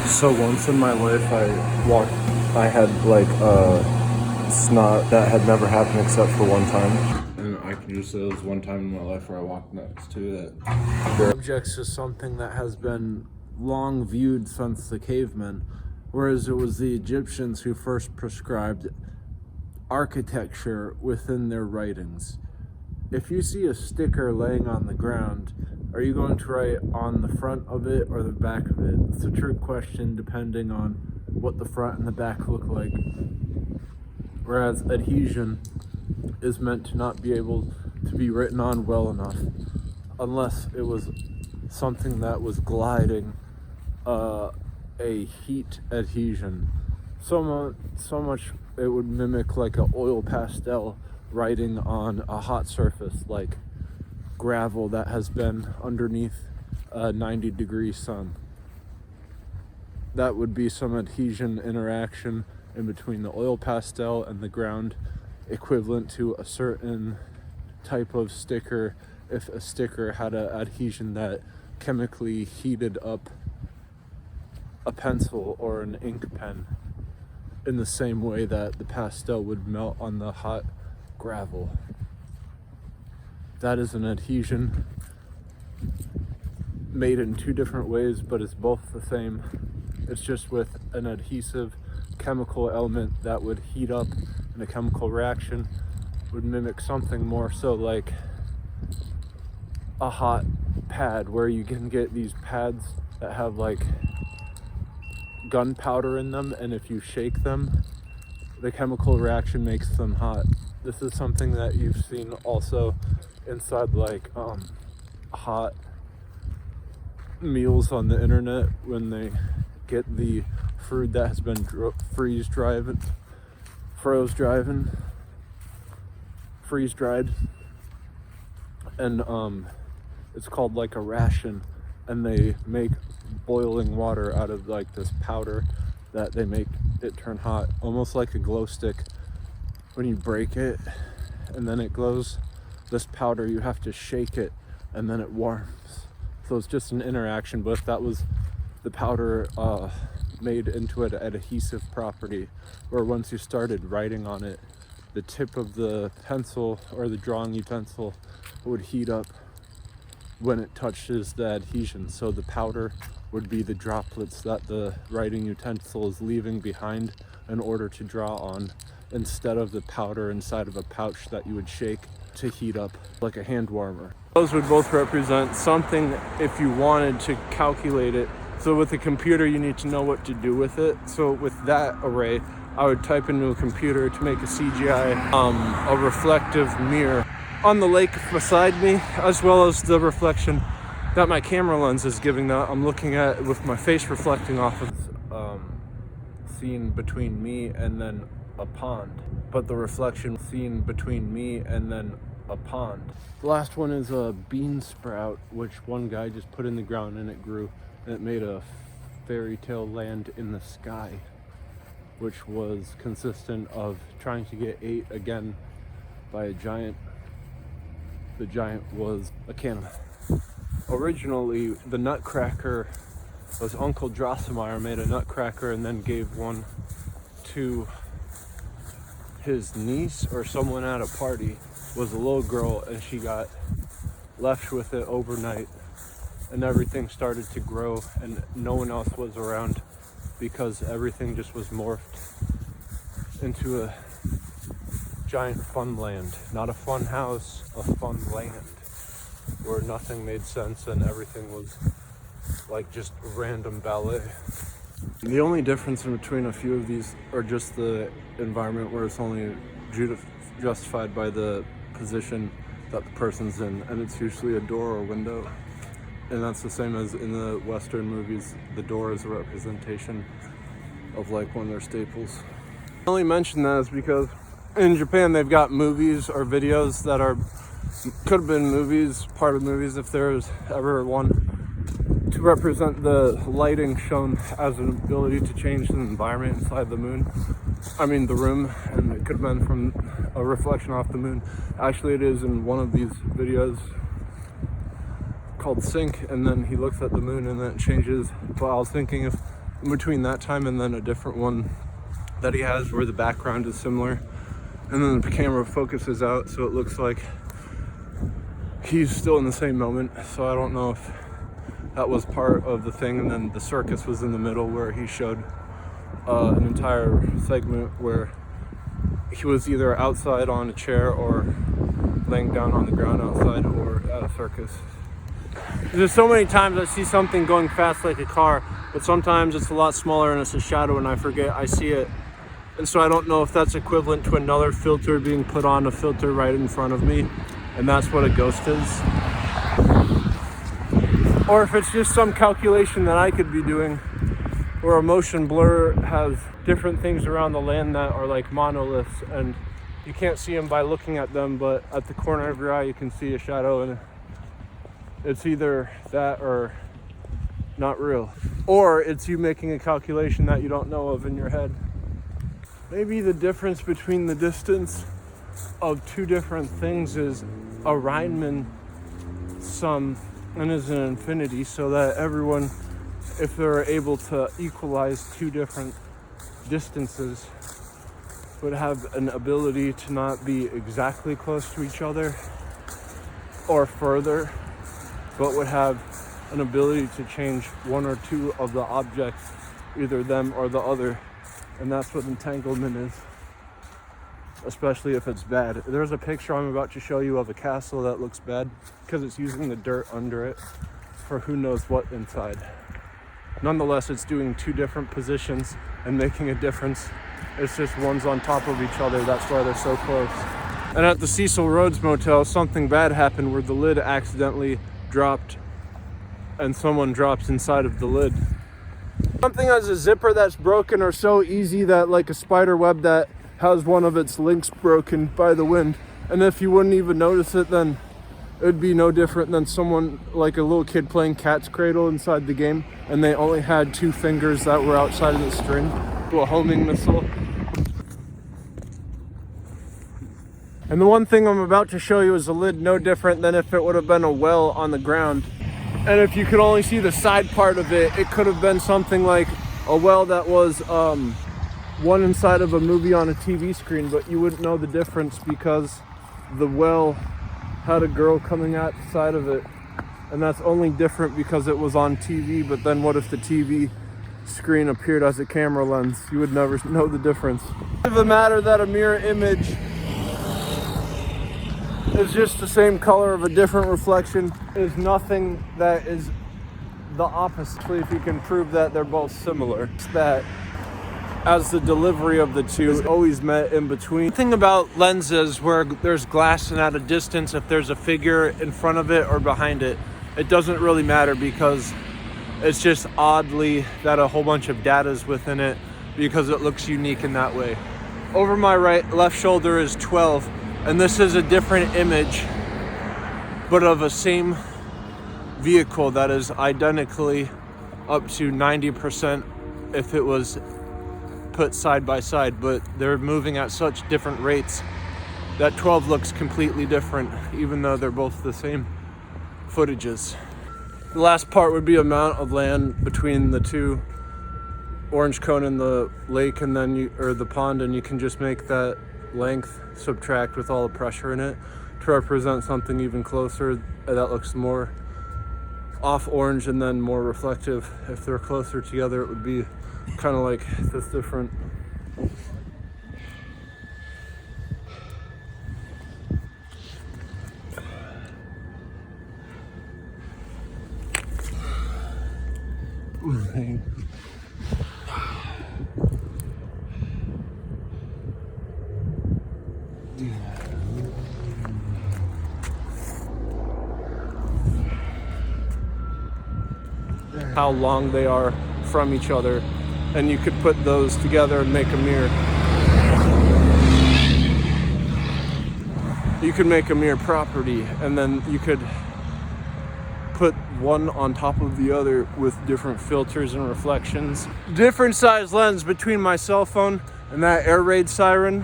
So once in my life I had like snot that had never happened except for one time. And I can just say it was one time in my life where I walked next to it. Objects is something that has been long viewed since the cavemen, whereas it was the Egyptians who first prescribed architecture within their writings. If you see a sticker laying on the ground, are you going to write on the front of it or the back of it? It's a trick question depending on what the front and the back look like. Whereas adhesion is meant to not be able to be written on well enough unless it was something that was gliding, a heat adhesion. So much it would mimic like an oil pastel writing on a hot surface like gravel that has been underneath a 90-degree sun. That would be some adhesion interaction in between the oil pastel and the ground, equivalent to a certain type of sticker if a sticker had an adhesion that chemically heated up a pencil or an ink pen in the same way that the pastel would melt on the hot gravel. That is an adhesion made in two different ways, but it's both the same. It's just with an adhesive chemical element that would heat up in a chemical reaction, would mimic something more so like a hot pad, where you can get these pads that have like gunpowder in them, and if you shake them, the chemical reaction makes them hot. This is something that you've seen also inside like hot meals on the internet when they get the food that has been freeze dried, and it's called like a ration, and they make boiling water out of like this powder that they make it turn hot, almost like a glow stick. When you break it and then it glows, this powder, you have to shake it and then it warms. So it's just an interaction, but if that was the powder made into an adhesive property, where once you started writing on it, the tip of the pencil or the drawing utensil would heat up when it touches the adhesion. So the powder would be the droplets that the writing utensil is leaving behind in order to draw on, instead of the powder inside of a pouch that you would shake to heat up like a hand warmer. Those would both represent something if you wanted to calculate it. So with a computer, you need to know what to do with it. So with that array, I would type into a computer to make a CGI, a reflective mirror on the lake beside me, as well as the reflection that my camera lens is giving that I'm looking at with my face reflecting off of scene between me and then a pond, but the reflection seen between me and then a pond. The last one is a bean sprout, which one guy just put in the ground and it grew, and it made a fairy tale land in the sky, which was consistent of trying to get ate again by a giant. The giant was a cannibal. Originally, the nutcracker was Uncle Drosselmeyer made a nutcracker and then gave one to his niece or someone at a party. Was a little girl, and she got left with it overnight, and everything started to grow, and no one else was around because everything just was morphed into a giant fun land. Not a fun house, a fun land where nothing made sense and everything was like just random ballet. The only difference in between a few of these are just the environment, where it's only justified by the position that the person's in, and it's usually a door or window. And that's the same as in the Western movies. The door is a representation of like one of their staples. I only mention that is because in Japan they've got movies or videos that could have been movies, part of movies if there was ever one, to represent the lighting shown as an ability to change the environment inside the moon. I mean the room, and it could have been from a reflection off the moon. Actually, it is in one of these videos called Sync, and then he looks at the moon and then it changes. But I was thinking if in between that time and then a different one that he has where the background is similar, and then the camera focuses out so it looks like he's still in the same moment. So I don't know if that was part of the thing. And then the circus was in the middle where he showed an entire segment where he was either outside on a chair or laying down on the ground outside or at a circus. There's so many times I see something going fast like a car, but sometimes it's a lot smaller and it's a shadow and I forget I see it. And so I don't know if that's equivalent to another filter being put on a filter right in front of me, and that's what a ghost is. Or if it's just some calculation that I could be doing, where a motion blur has different things around the land that are like monoliths, and you can't see them by looking at them, but at the corner of your eye you can see a shadow, and it's either that or not real. Or it's you making a calculation that you don't know of in your head. Maybe the difference between the distance of two different things is a Riemann sum and is an infinity, so that everyone, if they're able to equalize two different distances, would have an ability to not be exactly close to each other or further, but would have an ability to change one or two of the objects, either them or the other. And that's what entanglement is, especially if it's bad. There's a picture I'm about to show you of a castle that looks bad because it's using the dirt under it for who knows what inside. Nonetheless, it's doing two different positions and making a difference. It's just one's on top of each other. That's why they're so close. And at the Cecil Rhodes Motel, something bad happened where the lid accidentally dropped and someone dropped inside of the lid. Something as a zipper that's broken or so easy that, like a spider web that has one of its links broken by the wind, and if you wouldn't even notice it, then it would be no different than someone, like a little kid playing cat's cradle inside the game, and they only had two fingers that were outside of the string to a homing missile. And the one thing I'm about to show you is a lid no different than if it would have been a well on the ground. And if you could only see the side part of it, it could have been something like a well that was one inside of a movie on a TV screen, but you wouldn't know the difference because the well had a girl coming outside of it. And that's only different because it was on TV, but then what if the TV screen appeared as a camera lens? You would never know the difference. It's a matter that a mirror image is just the same color of a different reflection. There's nothing that is the opposite. If you can prove that they're both similar, it's that as the delivery of the two is always met in between. The thing about lenses where there's glass and at a distance, if there's a figure in front of it or behind it, it doesn't really matter because it's just oddly that a whole bunch of data is within it because it looks unique in that way. Over my left shoulder is 12. And this is a different image, but of a same vehicle that is identically up to 90% if it was put side by side, but they're moving at such different rates that 12 looks completely different, even though they're both the same footages. The last part would be amount of land between the two orange cone and the lake, and then or the pond, and you can just make that length subtract with all the pressure in it to represent something even closer that looks more off orange and then more reflective. If they're closer together, it would be kind of like this different. How long they are from each other, and you could put those together and make a mirror. You could make a mirror property, and then you could put one on top of the other with different filters and reflections. Different size lens between my cell phone and that air raid siren,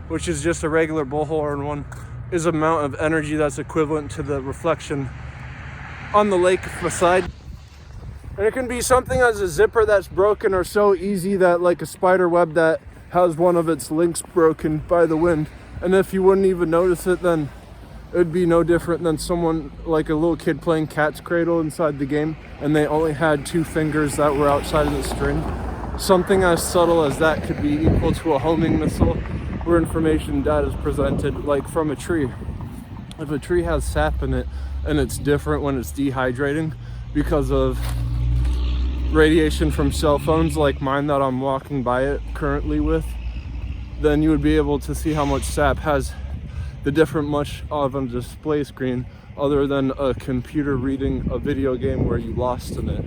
which is just a regular bullhorn one, is amount of energy that's equivalent to the reflection on the lake beside. And it can be something as a zipper that's broken or so easy that like a spider web that has one of its links broken by the wind. And if you wouldn't even notice it, then it would be no different than someone like a little kid playing cat's cradle inside the game and they only had 2 fingers that were outside of the string. Something as subtle as that could be equal to a homing missile where information data is presented, like from a tree. If a tree has sap in it and it's different when it's dehydrating because of radiation from cell phones like mine that I'm walking by it currently with, then you would be able to see how much sap has the different much of a display screen other than a computer reading a video game where you lost in it.